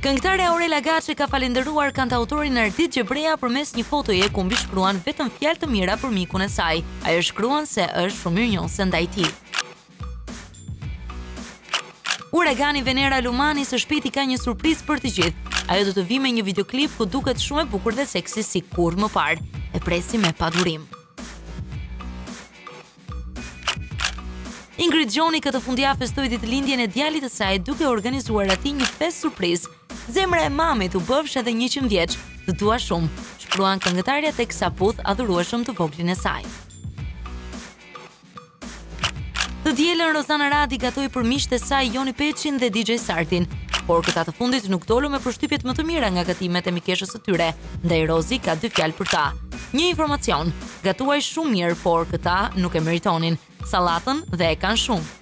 Këngëtarja Aurela Gaçi ka falenderuar kantautorin Ardit Gjebreja përmes një fotoje ku mbi shkruan vetëm fjalë të mira për mikun e saj. Ajo shkruan se është shumë mirënjohëse ndaj tij. Uragani Venera Lumani së shpejti ka një surprizë për të gjithë. Ajo do të vijë me një videoklip ku duket shumë e bukur dhe seksi si kur më parë. E presim me padurim. Ingrid Gjoni këtë fundjavë festoi ditëlindjen e djalit të saj duke organizuar atij një festë surprizë. Zemra e mamit u bëfsh edhe 100 vjeç, të dua shumë, shkruan këngëtarja teksa puth adhurueshëm të voglin e saj. Të dielën Rozana Radi gatoi për miqtë e saj Joni Peçin dhe DJ Sartin, por këta të fundit nuk dolu me përshtypjet më të mira nga gatimet e mikeshës së tyre, ndaj Rozi ka 2 fjalë për ta. Një informacion, gatuaj shumë mirë, por këta nuk e meritonin, sallatën dhe e kanë shumë.